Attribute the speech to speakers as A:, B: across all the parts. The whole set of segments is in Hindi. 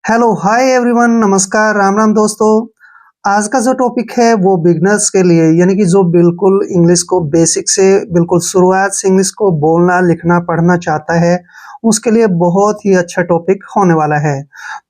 A: हेलो हाय एवरीवन, नमस्कार, राम राम दोस्तों। आज का जो टॉपिक है वो बिगनर्स के लिए, यानी कि जो बिल्कुल इंग्लिश को बेसिक से बिल्कुल शुरुआत से इंग्लिश को बोलना लिखना पढ़ना चाहता है, उसके लिए बहुत ही अच्छा टॉपिक होने वाला है।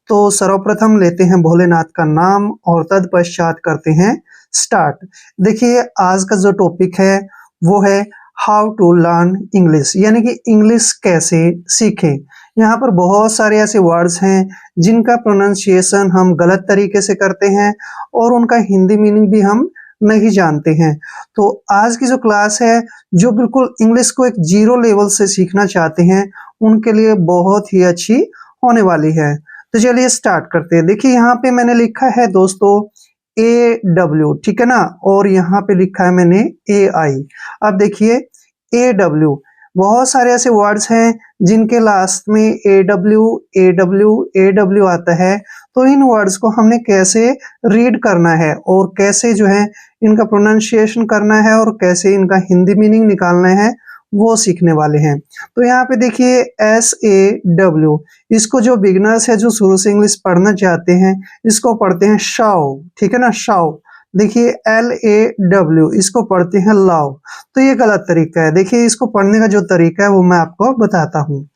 A: तो सर्वप्रथम लेते हैं भोलेनाथ का नाम और तत्पश्चात करते हैं स्टार्ट। देखिए, आज का जो टॉपिक है वो है हाउ टू लर्न इंग्लिश, यानी कि इंग्लिश कैसे सीखें। यहाँ पर बहुत सारे ऐसे वर्ड्स हैं जिनका प्रोनाउंसिएशन हम गलत तरीके से करते हैं और उनका हिंदी मीनिंग भी हम नहीं जानते हैं। तो आज की जो क्लास है, जो बिल्कुल इंग्लिश को एक जीरो लेवल से सीखना चाहते हैं, उनके लिए बहुत ही अच्छी होने वाली है। तो चलिए स्टार्ट करते हैं। देखिए, यहाँ पे मैंने लिखा है दोस्तों AW, ठीक है ना, और यहाँ पे लिखा है मैंने AI। अब देखिए AW, बहुत सारे ऐसे वर्ड्स हैं जिनके लास्ट में AW आता है। तो इन वर्ड्स को हमने कैसे रीड करना है और कैसे जो है इनका प्रोनाउंसिएशन करना है और कैसे इनका हिंदी मीनिंग निकालना है, वो सीखने वाले हैं। तो यहाँ पे देखिए SAW, इसको जो बिगिनर्स है, जो शुरू से इंग्लिश पढ़ना चाहते हैं, इसको पढ़ते हैं शाओ, ठीक है ना, शाओ। देखिए LAW, इसको पढ़ते हैं लाओ। तो ये गलत तरीका है। देखिए, इसको पढ़ने का जो तरीका है वो मैं आपको बताता हूँ।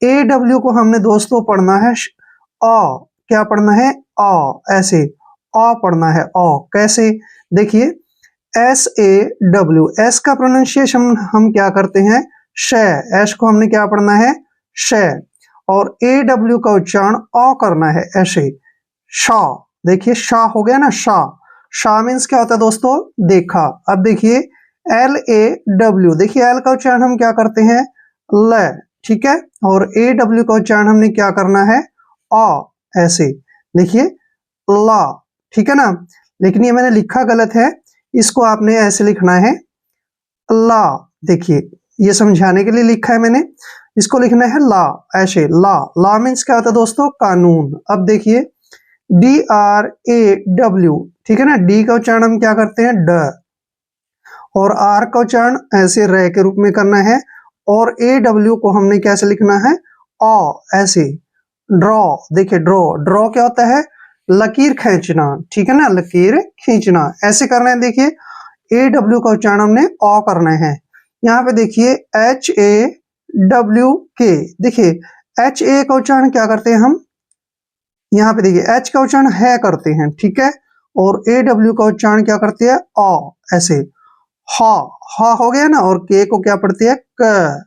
A: AW को हमने दोस्तों पढ़ना है अ, क्या पढ़ना है, ऐसे पढ़ना है। कैसे, देखिए SAW, एस का प्रोनाउंसिएशन हम क्या करते हैं, श। एस को हमने क्या पढ़ना है, श, और AW का उच्चारण करना है ऐसे, शा। देखिए शा हो गया ना, शा। शा मीन्स क्या होता है दोस्तों, देखा। अब देखिए LAW, देखिए एल का उच्चारण हम क्या करते हैं, ल, ठीक है, और AW का उच्चारण हमने क्या करना है, ऐसे। देखिए ला, ठीक है ना, लेकिन ये मैंने लिखा गलत है, इसको आपने ऐसे लिखना है ला। देखिए, ये समझाने के लिए लिखा है मैंने, इसको लिखना है ला, ऐसे ला। ला मीन्स क्या होता है दोस्तों, कानून। अब देखिए DRAW, ठीक है ना, डी का उच्चारण हम क्या करते हैं, ड, और आर का उच्चारण ऐसे रे के रूप में करना है, और AW को हमने कैसे लिखना है, ऐसे, ड्रॉ। देखिए ड्रॉ, ड्रॉ क्या होता है, लकीर खींचना, ठीक है ना, लकीर खींचना, ऐसे करना है। देखिए AW का उच्चारण हमने करना है। यहाँ पे देखिए HAWK, देखिए HA का उच्चारण क्या करते हैं हम, यहाँ पे देखिए H का उच्चारण है करते हैं, ठीक है, और AW का उच्चारण क्या करते हैं, ऐसे, हा। हा हो गया ना, और के को क्या पढ़ते हैं, क।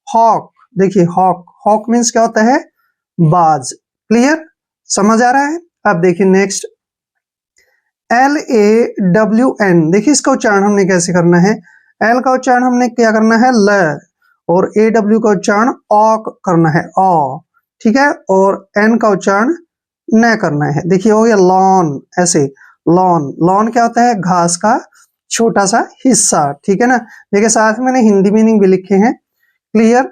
A: हॉक, देखिए हॉक, हॉक मीन्स क्या होता है, बाज। क्लियर, समझ आ रहा है। अब देखिए नेक्स्ट LAWN, देखिए इसका उच्चारण हमने कैसे करना है, एल का उच्चारण हमने क्या करना है, ल, और AW का उच्चारण करना है, ठीक है, और एन का उच्चारण न करना है। देखिए हो गया लॉन, ऐसे लॉन। लॉन क्या होता है, घास का छोटा सा हिस्सा, ठीक है ना। देखिए साथ में मैंने हिंदी मीनिंग भी लिखे हैं। क्लियर,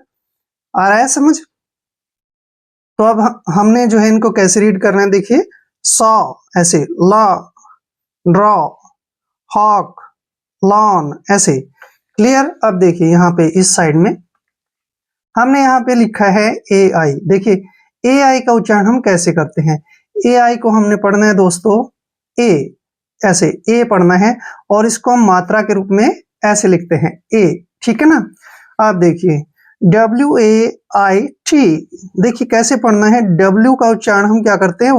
A: आ रहा है समझ। तो अब हमने जो है इनको कैसे रीड करना है, देखिए सॉ, ऐसे, ला, ड्रॉ, हॉक, लॉन, ऐसे। क्लियर। अब देखिए यहाँ पे इस साइड में हमने यहाँ पे लिखा है AI। देखिए AI का उच्चारण हम कैसे करते हैं, AI को हमने पढ़ना है दोस्तों ए, ऐसे ए पढ़ना है, और इसको हम मात्रा के रूप में ऐसे लिखते हैं ए, ठीक है ना। अब देखिए WAIT, देखिए कैसे पढ़ना है, W का उच्चारण हम क्या करते हैं,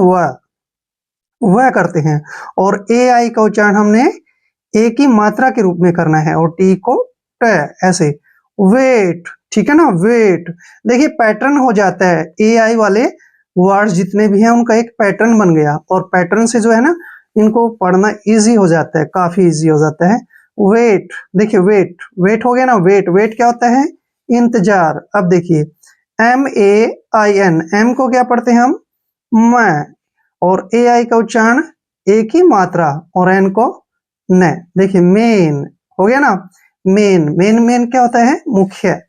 A: वह करते हैं, और AI का उच्चारण हमने ए की मात्रा के रूप में करना है, और टी को ट, ऐसे, वेट, ठीक है ना, वेट। देखिए पैटर्न हो जाता है, AI वाले वर्ड्स जितने भी हैं उनका एक पैटर्न बन गया, और पैटर्न से जो है ना इनको पढ़ना इजी हो जाता है, काफी इजी हो जाता है। वेट, देखिए वेट, वेट हो गया ना, वेट। वेट क्या होता है, इंतजार। अब देखिए MAIN, एम को क्या पढ़ते हैं हम, मैं, और AI का उच्चारण एक ही मात्रा, और एन को न। देखिए मेन हो गया ना, मेन। मेन मेन क्या होता है, मुख्य।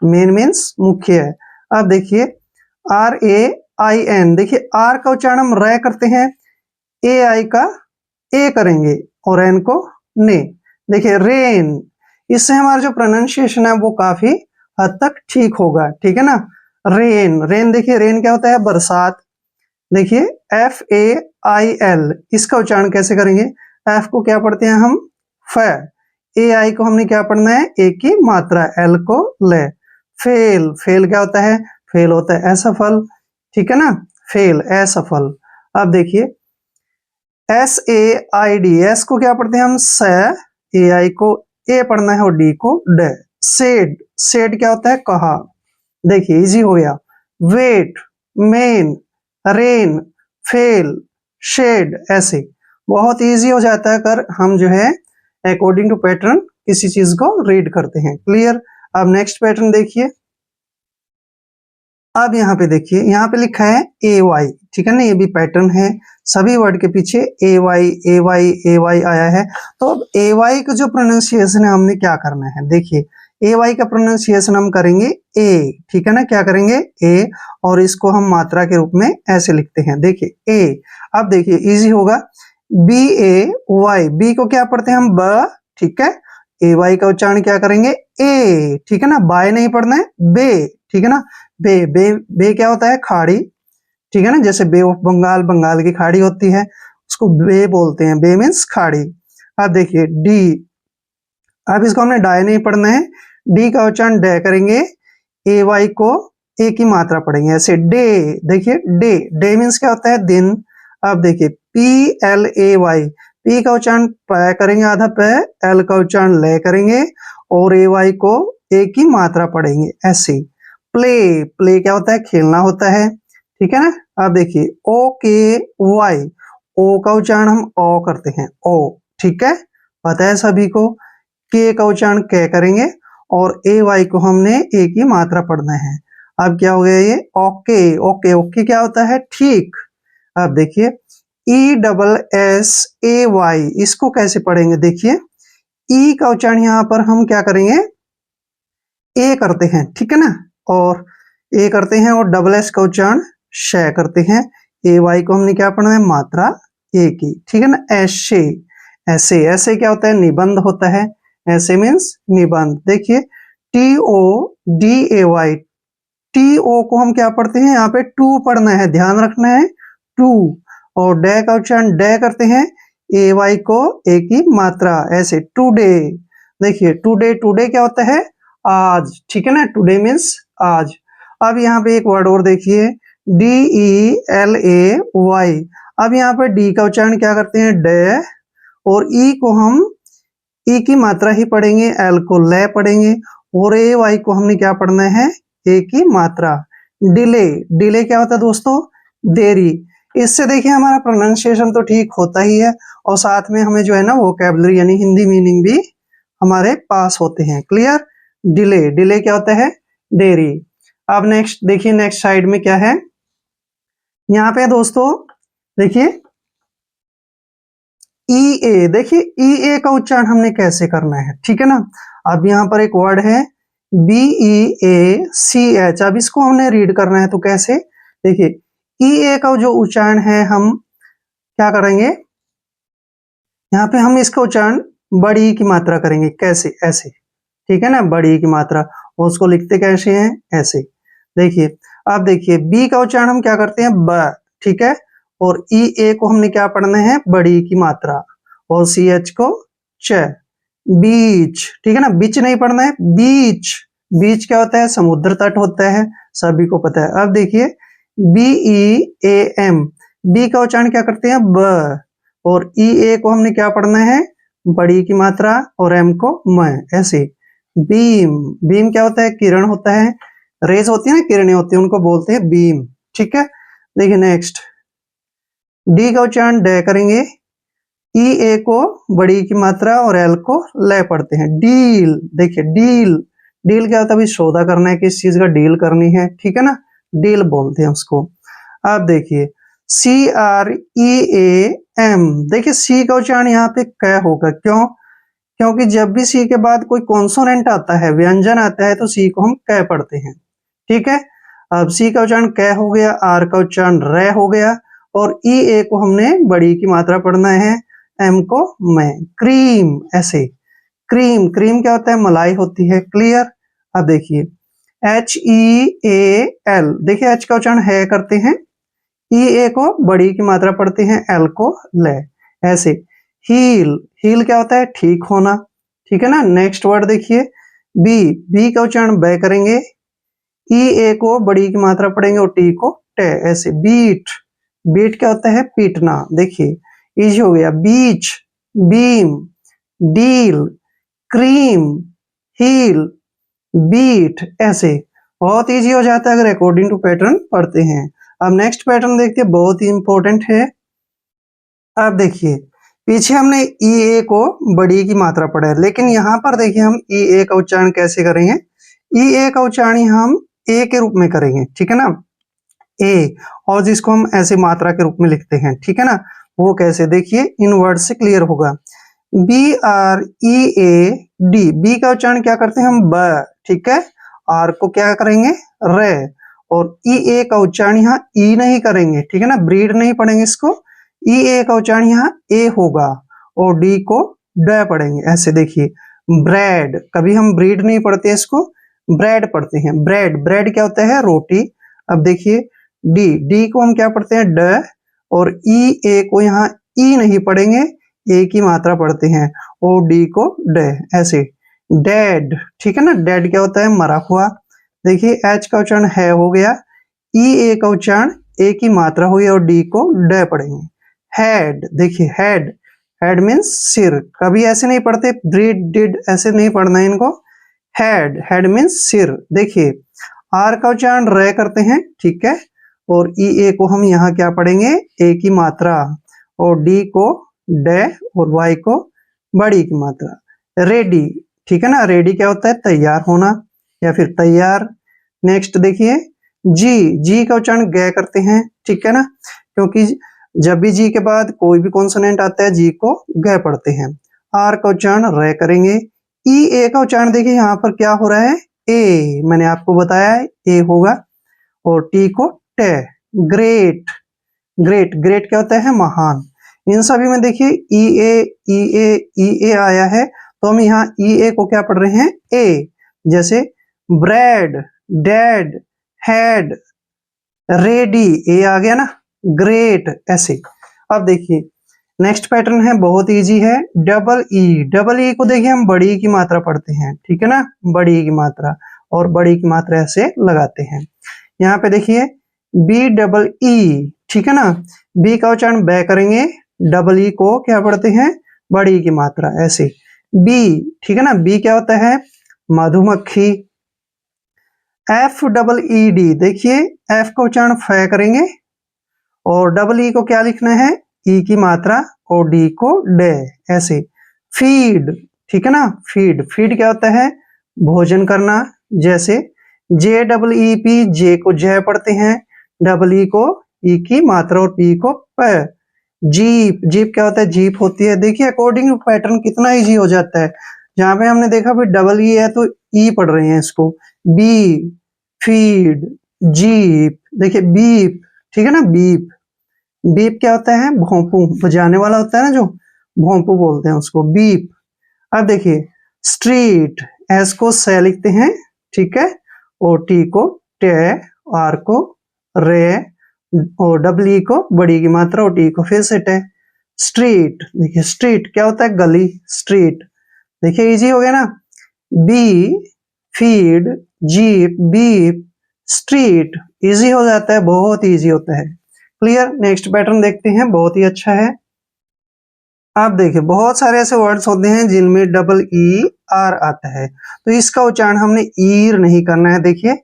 A: मेन मीन्स मुख्य। अब देखिए RAIN, देखिए आर का उच्चारण हम रे करते हैं, AI का ए करेंगे, और एन को ने। देखिए रेन, इससे हमारा जो प्रोनाउंसिएशन है वो काफी हद तक ठीक होगा, ठीक है ना। रेन, रेन, देखिए रेन क्या होता है, बरसात। देखिए FAIL, इसका उच्चारण कैसे करेंगे? F को क्या पढ़ते हैं हम? फ। AI को हमने क्या पढ़ना है? ए की मात्रा, L को ले। फेल, फेल क्या होता है? फेल होता है असफल, ठीक है ना? फेल, असफल। अब देखिए SAID, S को क्या पढ़ते हैं हम? स। AI को ए पढ़ना है और D को ड। सेड, सेड क्या होता है? कहा। देखिए इजी हो गया। Wait, main, rain, fail, shade, ऐसे बहुत इजी हो जाता है अगर हम जो है अकॉर्डिंग टू पैटर्न किसी चीज को रीड करते हैं। क्लियर? अब नेक्स्ट पैटर्न देखिए। अब यहाँ पे देखिए, यहाँ पे लिखा है AY, ठीक है ना? ये भी पैटर्न है, सभी वर्ड के पीछे AY AY AY आया है। तो अब AY का जो प्रोनाउंसिएशन है हमने क्या करना है? देखिए AY का प्रोनाउंसिएशन हम करेंगे ए, ठीक है ना? क्या करेंगे? ए, और इसको हम मात्रा के रूप में ऐसे लिखते हैं, देखिए ए। अब देखिए इजी होगा, BAY, बी को क्या पढ़ते हैं हम? ब, ठीक है? AY का उच्चारण क्या करेंगे? ए, ठीक है ना? बाय नहीं पढ़ना है, बे, ठीक है ना? बे, बे, बे क्या होता है? खाड़ी, ठीक है ना? जैसे बे ऑफ बंगाल, बंगाल की खाड़ी होती है, उसको बे बोलते हैं, बे मीन्स खाड़ी। अब देखिए डी, अब इसको हमने डाय नहीं पढ़ना है, डी का उच्चारण डे करेंगे, AY को ए की मात्रा पढ़ेंगे ऐसे, डे। देखिए डे, डे मीन्स क्या होता है? दिन। अब देखिए PLAY, पी का उच्चारण प करेंगे आधा प, एल का उच्चारण ले करेंगे और AY को ए की मात्रा पढ़ेंगे ऐसे। प्ले, प्ले क्या होता है? खेलना होता है, ठीक है ना? अब देखिए OKY, ओ का उच्चारण हम ओ करते हैं, ओ, ठीक है? पता है सभी को? के का उच्चारण क करेंगे और AY को हमने ए की मात्रा पढ़ना है। अब क्या हो गया ये? ओके, ओके, ओके क्या होता है? ठीक। अब देखिए ESSAY, इसको कैसे पढ़ेंगे? देखिए ई का उच्चारण यहाँ पर हम क्या करेंगे? ए करते हैं, ठीक है ना? और ए करते हैं और डबल एस का उच्चारण श करते हैं। AY को हमने क्या पढ़ना है? मात्रा ए की, ठीक है ना? ऐसे, ऐसे, ऐसे क्या होता है? निबंध होता है, ऐसे मीन्स निबंध। देखिए TODAY, TO को हम क्या पढ़ते हैं? यहाँ पे टू पढ़ना है, ध्यान रखना है, टू। और डे का उच्चारण डे करते हैं, AY को ए की मात्रा ऐसे, टुडे। देखिए टुडे, टुडे क्या होता है? आज, ठीक है ना? टुडे मीन्स आज। अब यहाँ पे एक वर्ड और देखिए, DELAY, अब यहाँ पे डी का उच्चारण क्या करते हैं? डे, और ई को हम ई की मात्रा ही पढ़ेंगे, एल को ले पढ़ेंगे, और AY को हमने क्या पढ़ना है? ए की मात्रा। डिले, डिले क्या होता है दोस्तों? देरी। इससे देखिए हमारा प्रोनाउंसिएशन तो ठीक होता ही है और साथ में हमें जो है ना वोकैबुलरी यानी हिंदी मीनिंग भी हमारे पास होते हैं। क्लियर? डिले, डिले क्या होता है? देरी। अब नेक्स्ट देखिए, नेक्स्ट साइड में क्या है? यहाँ पे दोस्तों देखिए EA, देखिए EA का उच्चारण हमने कैसे करना है, ठीक है ना? अब यहाँ पर एक वर्ड है BEACH, अब इसको हमने रीड करना है तो कैसे? देखिए EA का जो उच्चारण है हम क्या करेंगे? यहाँ पे हम इसका उच्चारण बड़ी की मात्रा करेंगे, कैसे? ऐसे, ठीक है ना? बड़ी की मात्रा, और उसको लिखते कैसे हैं? ऐसे। देखिए अब देखिए बी का उच्चारण हम क्या करते हैं? ब, ठीक है? और EA को हमने क्या पढ़ना है? बड़ी की मात्रा, और CH को च। बीच, ठीक है ना? बीच नहीं पढ़ना है, बीच। बीच क्या होता है? समुद्र तट होता है, सभी को पता है। अब देखिए BEAM, बी का उच्चारण क्या करते हैं? ब, और EA को हमने क्या पढ़ना है? बड़ी की मात्रा, और M को म, ऐसे। बीम, बीम क्या होता है? किरण होता है, रेज होती है ना, किरणें होती है, उनको बोलते हैं बीम, ठीक है? देखिए नेक्स्ट, डी का उच्चारण डे करेंगे, EA को बड़ी की मात्रा और L को ले पढ़ते हैं। डील, देखिए डील, डील क्या होता है? अभी सौदा करना है, किस चीज का डील करनी है, ठीक है ना? डील बोलते हैं उसको। अब देखिए CREAM, देखिए सी का उच्चारण यहाँ पे क होगा, क्यों? क्योंकि जब भी सी के बाद कोई कॉन्सोनेंट आता है, व्यंजन आता है, तो सी को हम क पढ़ते हैं, ठीक है? अब सी का उच्चारण क हो गया, आर का उच्चारण रे हो गया, और EA को हमने बड़ी की मात्रा पढ़ना है, M को मैं। क्रीम, ऐसे। क्रीम, क्रीम क्या होता है? मलाई होती है। क्लियर? अब देखिए HEAL, देखिए H का उच्चारण है करते हैं, ई ए को बड़ी की मात्रा पढ़ते हैं, एल को ले, ऐसे। हील, हील क्या होता है? ठीक होना, ठीक है ना। नेक्स्ट वर्ड देखिए बी, बी का उच्चारण ब करेंगे, ई ए को बड़ी की मात्रा पढ़ेंगे और टी को टे, ऐसे। बीट, बीट क्या होता है? पीटना, देखिए इजी हो गया। Beach, beam, deal, cream, heal, beat, ऐसे बहुत इजी हो जाता है अगर अकॉर्डिंग टू पैटर्न पढ़ते हैं। अब नेक्स्ट पैटर्न देखते हैं, बहुत ही इंपॉर्टेंट है। अब देखिए पीछे हमने ई ए को बड़ी की मात्रा पढ़ा है, लेकिन यहाँ पर देखिए हम ई ए का उच्चारण कैसे करेंगे। ई ए का उच्चारण हम ए के रूप में करेंगे, ठीक है ना, ए, और जिसको हम ऐसे मात्रा के रूप में लिखते हैं, ठीक है ना। वो कैसे, देखिए इन वर्ड से क्लियर होगा। B R E A D, B का उच्चारण क्या करते हैं हम? ब, ठीक है। आर को क्या करेंगे? रे, और ई ए का उच्चारण यहाँ ई नहीं करेंगे, ठीक है ना, ब्रीड नहीं पढ़ेंगे इसको। ई ए का उच्चारण यहाँ ए होगा और डी को ड पढ़ेंगे, ऐसे। देखिए ब्रेड, कभी हम ब्रीड नहीं पढ़ते इसको, ब्रेड पढ़ते हैं। ब्रेड, ब्रेड क्या होता है? रोटी। अब देखिए डी, डी को हम क्या पढ़ते हैं? ड, और ई ए को यहाँ ई नहीं पढ़ेंगे, ए की मात्रा पढ़ते हैं, ओ डी को ड, ऐसे। डेड, ठीक है ना, डेड क्या होता है? मरा हुआ। देखिए एच का उच्चारण है हो गया, ई ए का उच्चारण ए की मात्रा हुई और डी को ड पढ़ेंगे। हेड, देखिए हेड, हेड मीन्स सिर, कभी ऐसे नहीं पढ़ते ब्रीड डिड ऐसे नहीं पढ़ना है इनको। हेड, हेड मीन्स सिर। देखिए आर का उच्चारण र करते हैं, ठीक है, और ई ए को हम यहाँ क्या पढ़ेंगे? ए की मात्रा, और डी को ड, और वाई को बड़ी की मात्रा। रेडी, ठीक है ना, रेडी क्या होता है? तैयार होना या फिर तैयार। नेक्स्ट देखिए जी, जी का उच्चारण ग करते हैं, ठीक है ना, क्योंकि जब भी जी के बाद कोई भी कॉन्सोनेंट आता है जी को ग पढ़ते हैं। आर का उच्चारण र करेंगे। ई ए का उच्चारण देखिए यहाँ पर क्या हो रहा है? ए, मैंने आपको बताया है ए होगा, और टी को टे। ग्रेट, ग्रेट, ग्रेट क्या होता है? महान। इन सभी में देखिए ई ए ई ए ई ए आया है, तो हम यहाँ ई ए को क्या पढ़ रहे हैं? ए, जैसे ब्रेड, डेड, हेड, रेडी, ए आ गया ना, ग्रेट, ऐसे। अब देखिए नेक्स्ट पैटर्न है, बहुत इजी है। डबल ई, डबल ई को देखिए हम बड़ी की मात्रा पढ़ते हैं, ठीक है ना, बड़ी की मात्रा, और बड़ी की मात्रा ऐसे लगाते हैं। यहाँ पे देखिए बी डबल ई, ठीक है ना, बी का उच्चारण ब करेंगे, डबल ई को क्या पढ़ते हैं? बड़ी की मात्रा, ऐसे। बी, ठीक है ना, बी क्या होता है? मधुमक्खी। एफ डबल ई डी, देखिए एफ का उच्चारण फ करेंगे, और डबल ई को क्या लिखना है? ई की मात्रा, और डी को ड, ऐसे। फीड, ठीक है ना, फीड, फीड क्या होता है? भोजन करना, जैसे जे डबल ई पी, जे को जय पढ़ते हैं, डबल ई को ई की मात्रा और पी को प। जीप, जीप क्या होता है? जीप होती है। देखिए अकॉर्डिंग टू पैटर्न कितना इजी हो जाता है। जहां पे हमने देखा भाई डबल ई है तो ई पढ़ रहे हैं इसको। बी, फीड, जीप, देखिए बीप, ठीक है ना, बीप। बीप क्या होता है? भोंपू, बजाने वाला होता है ना जो, भोंपू बोलते हैं उसको, बीप। अब देखिए स्ट्रीट, एस को से लिखते हैं, ठीक है, और टी को टे, आर को रे, और डबल ई को बड़ी की मात्रा और टी को फिर से टे। स्ट्रीट, देखिए स्ट्रीट क्या होता है? गली, स्ट्रीट। देखिए इजी हो गया ना। Bee, feed, jeep, beep, street, easy हो जाता है, बहुत इजी होता है। क्लियर। नेक्स्ट पैटर्न देखते हैं, बहुत ही अच्छा है। आप देखिए बहुत सारे ऐसे वर्ड्स होते हैं जिनमें डबल ई आर आता है, तो इसका उच्चारण हमने ईर नहीं करना है, देखिए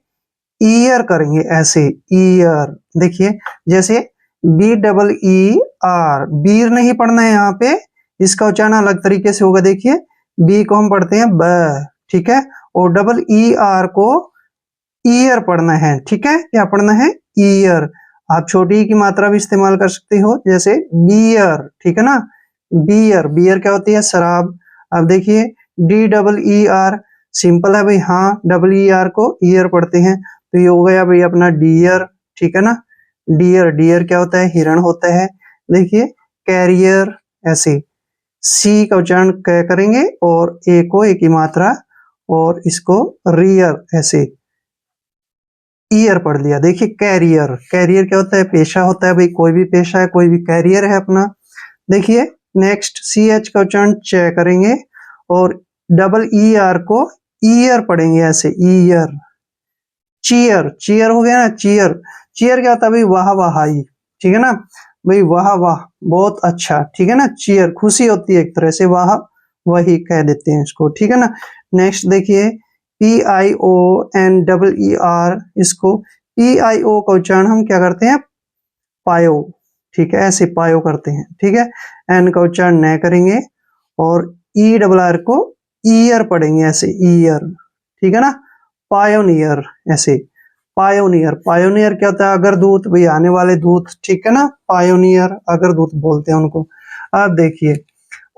A: ईयर करेंगे, ऐसे ईयर। देखिए जैसे बी डबल ई आर, बीर नहीं पढ़ना है यहाँ पे, इसका उच्चारण अलग तरीके से होगा। देखिए बी को हम पढ़ते हैं ब, ठीक है, और डबल ई आर को ईयर पढ़ना है, ठीक है, क्या पढ़ना है? ईयर। आप छोटी की मात्रा भी इस्तेमाल कर सकते हो, जैसे बियर, ठीक है ना, बियर, बियर क्या होती है? शराब। अब देखिए D double E R, simple है भाई, हाँ डबल ई आर को ईयर पढ़ते हैं, तो ये हो गया भाई अपना डियर, ठीक है ना, डियर। डियर क्या होता है? हिरण होता है। देखिए कैरियर, ऐसे। सी का उच्चारण क करेंगे, और ए को ए की मात्रा, और इसको रियर, ऐसे। ईयर पढ़ लिया। देखिए कैरियर, कैरियर क्या होता है? पेशा होता है भाई, कोई भी पेशा है, कोई भी कैरियर है अपना। देखिए नेक्स्ट सी एच का उच्चारण च करेंगे और डबल ई आर को ईयर पढ़ेंगे ऐसे, ईयर। चीयर, चीयर हो गया ना, चीयर। चीयर क्या होता है भाई? वाह वाही, ठीक है ना भाई, वाह वाह, बहुत अच्छा, ठीक है ना। चीयर खुशी होती है एक तरह से, वाह वही कह देते हैं इसको, ठीक है ना। नेक्स्ट देखिए PION, इसको PIO का उच्चारण हम क्या करते हैं? पायो, ठीक है, ऐसे पायो करते हैं, ठीक है। एन का उच्चारण न करेंगे और ERR को ईयर पढ़ेंगे ऐसे, ईयर, ठीक है ना। पायोनियर, ऐसे पायोनियर। पायोनियर क्या होता है? अग्रदूत भाई, आने वाले दूत, ठीक है ना। पायोनियर अग्रदूत बोलते हैं उनको। अब देखिए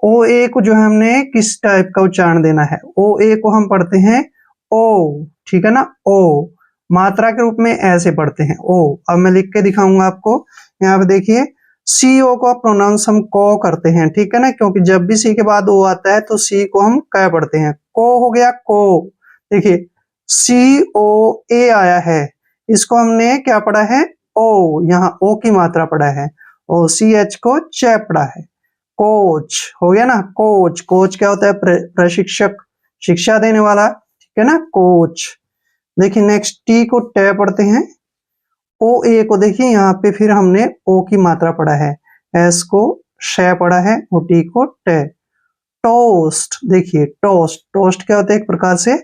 A: ओ ए को जो है हमने किस टाइप का उच्चारण देना है? ओ ए को हम पढ़ते हैं ओ, ठीक है ना, ओ। मात्रा के रूप में ऐसे पढ़ते हैं ओ। अब मैं लिख के दिखाऊंगा आपको। यहाँ पे देखिए सी ओ को प्रोनाउंस हम को करते हैं, ठीक है ना, क्योंकि जब भी सी के बाद ओ आता है तो सी को हम क पढ़ते हैं। को हो गया को। देखिए COA आया है, इसको हमने क्या पढ़ा है? ओ, यहाँ ओ की मात्रा पढ़ा है और CH को च पढ़ा है। कोच हो गया ना, कोच। कोच क्या होता है? प्रशिक्षक, शिक्षा देने वाला, ठीक है ना, कोच। देखिए नेक्स्ट टी को ट पढ़ते हैं। ओ ए को देखिए यहाँ पे फिर हमने ओ की मात्रा पढ़ा है, एस को श पढ़ा है और टी को ट। टोस्ट, देखिए टोस्ट, टोस्ट क्या होता है? एक प्रकार से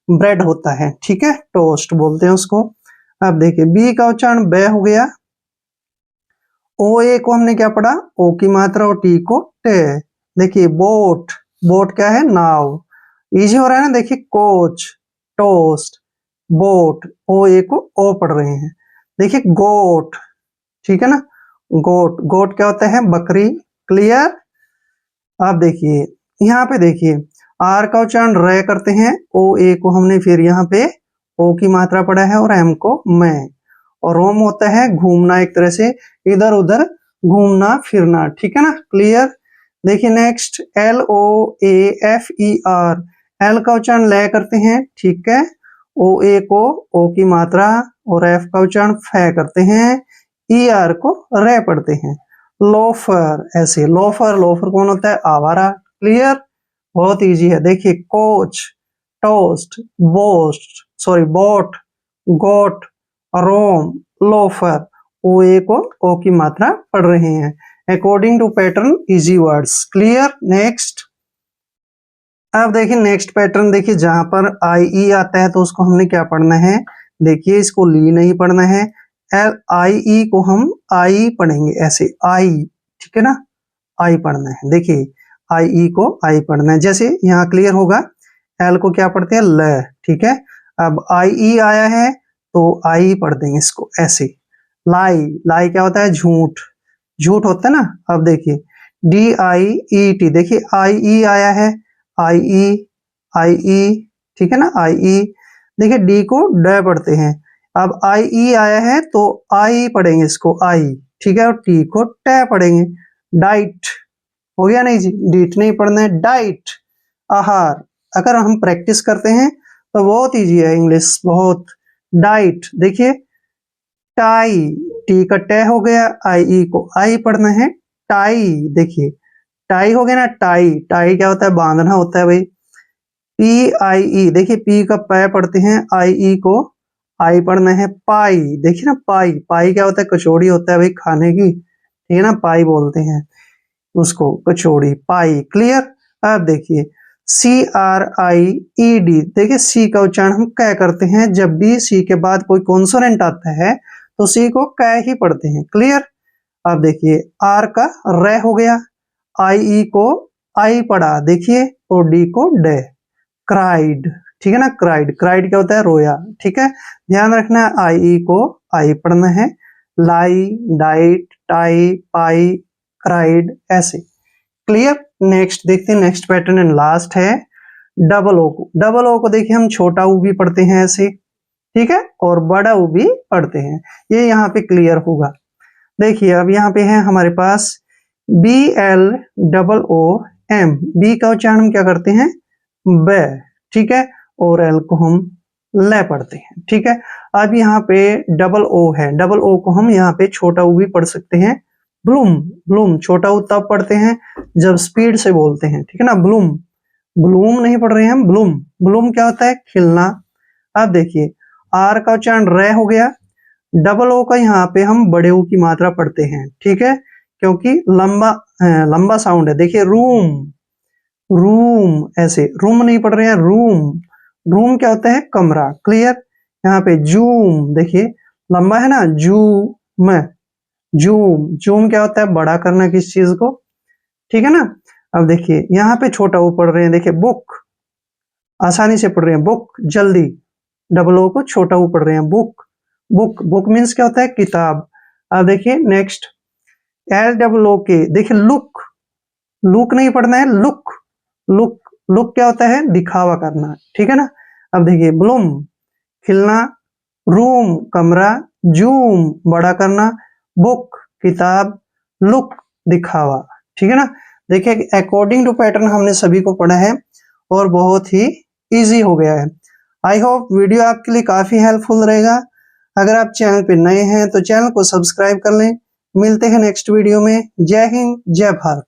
A: ब्रेड होता है, ठीक है, टोस्ट बोलते हैं उसको। अब देखिए बी का उच्चारण ब हो गया। ओ ए को हमने क्या पढ़ा? ओ की मात्रा और टी को टे। देखिए बोट, बोट क्या है? नाव। इजी हो रहा है ना। देखिए coach, toast, boat, O A को ओ पढ़ रहे हैं। देखिए गोट, ठीक है ना, गोट। गोट क्या होता है? बकरी। क्लियर। आप देखिए यहाँ पे देखिए आर का उच्चारण र करते हैं, ओ ए को हमने फिर यहाँ पे ओ की मात्रा पढ़ा है और एम को मैं। और रोम होता है घूमना, एक तरह से इधर उधर घूमना फिरना, ठीक है ना। क्लियर। देखिए नेक्स्ट LOAFER, एल का उच्चारण ल करते हैं, ठीक है। ओ ए को ओ की मात्रा और एफ का उच्चारण फ करते हैं, ER को रे पढ़ते हैं। लोफर, ऐसे लोफर। लोफर कौन होता है? आवारा। क्लियर। बहुत इजी है। देखिए coach, toast, boast, sorry boat, goat, roam, loafer. O A को ओ की मात्रा पढ़ रहे हैं according to pattern, easy words. Clear. Next. अब देखिए नेक्स्ट पैटर्न, देखिए जहां पर IE आता है तो उसको हमने क्या पढ़ना है? देखिए इसको ली नहीं पढ़ना है, LIE को हम आई पढ़ेंगे ऐसे, आई, ठीक है ना, आई पढ़ना है। देखिए IE को आई पढ़ना है, जैसे यहाँ क्लियर होगा। एल को क्या पढ़ते हैं? ल, ठीक है। अब IE आया है तो आई पढ़ देंगे इसको ऐसे। लाई, लाई क्या होता है? झूठ, झूठ होता है ना। अब देखिए DIET, देखिए IE आया है, IE, IE, ठीक है ना, IE। देखिए डी को ड पढ़ते हैं। अब IE आया है तो आई पढ़ेंगे इसको, आई, ठीक है, और टी को ट पढ़ेंगे। डाइट हो गया नहीं जी, डीट नहीं पढ़ना है, डाइट, आहार। अगर हम प्रैक्टिस करते हैं तो बहुत इजी है इंग्लिश, बहुत। डाइट, देखिए टाई, टी का टे हो गया, IE को आई पढ़ना है। टाई, देखिए टाई हो गया ना, टाई। टाई क्या होता है? बांधना होता है भाई। PIE, देखिए पी का पै पढ़ते हैं, IE को आई पढ़ना है। पाई, देखिए ना, पाई, पाई क्या होता है? कचौड़ी होता है भाई, खाने की, ठीक है ना, पाई बोलते हैं उसको, कचौड़ी, पाई। क्लियर। अब देखिए CRIED, देखिए सी का उच्चारण हम कै करते हैं, जब भी सी के बाद कोई कॉन्सोनेंट आता है तो सी को कै ही पढ़ते हैं। क्लियर। अब देखिए आर का रे हो गया, IE को आई पढ़ा, देखिए, और डी को डे। क्राइड, ठीक है ना, क्राइड। क्राइड क्या होता है? रोया, ठीक है। ध्यान रखना है IE को आई पढ़ना है। Lie, diet, tie, pie, cried, ऐसे। क्लियर। नेक्स्ट देखते हैं, नेक्स्ट पैटर्न एंड लास्ट है डबल ओ को। डबल ओ को देखिए हम छोटा ऊ भी पढ़ते हैं ऐसे, ठीक है, और बड़ा ऊ भी पढ़ते हैं, ये यहाँ पे क्लियर होगा। देखिए अब यहाँ पे है हमारे पास BLOOM, बी का उच्चारण हम क्या करते हैं? ब, ठीक है, और एल को हम ल पढ़ते हैं, ठीक है। अब यहाँ पे डबल ओ है, डबल ओ को हम यहाँ पे छोटा ऊ भी पढ़ सकते हैं, ब्लूम। ब्लूम छोटा ऊ तब पढ़ते हैं जब स्पीड से बोलते हैं, ठीक है ना। ब्लूम, ब्लूम नहीं पढ़ रहे हैं हम, ब्लूम। ब्लूम क्या होता है, खिलना। अब देखिए आर का उच्चारण र हो गया, डबल ओ का यहाँ पे हम बड़े ऊ की मात्रा पढ़ते हैं, ठीक है, क्योंकि लंबा साउंड है। देखिए रूम, रूम ऐसे, रूम नहीं पढ़ रहे हैं, रूम। रूम क्या होता है, कमरा, क्लियर। यहाँ पे जूम, देखिए लंबा है ना, जूम। जूम, जूम क्या होता है, बड़ा करना किस चीज को, ठीक है ना। अब देखिए यहाँ पे छोटा ओ पढ़ रहे हैं, देखिए बुक, आसानी से पढ़ रहे हैं, बुक जल्दी, डबल ओ को छोटा ओ पढ़ रहे हैं, बुक। बुक, बुक मीन्स क्या होता है, किताब। अब देखिए नेक्स्ट, एल डबल ओ के, देखिए लुक, लुक नहीं पढ़ना है, लुक। लुक, लुक क्या होता है, दिखावा करना, ठीक है ना। अब देखिए ब्लूम, खिलना, रूम कमरा, जूम बड़ा करना, बुक किताब, लुक दिखावा, ठीक है ना। देखिए अकॉर्डिंग टू पैटर्न हमने सभी को पढ़ा है और बहुत ही इजी हो गया है। आई होप वीडियो आपके लिए काफी हेल्पफुल रहेगा। अगर आप चैनल पे नए हैं तो चैनल को सब्सक्राइब कर लें। मिलते हैं नेक्स्ट वीडियो में। जय हिंद, जय भारत।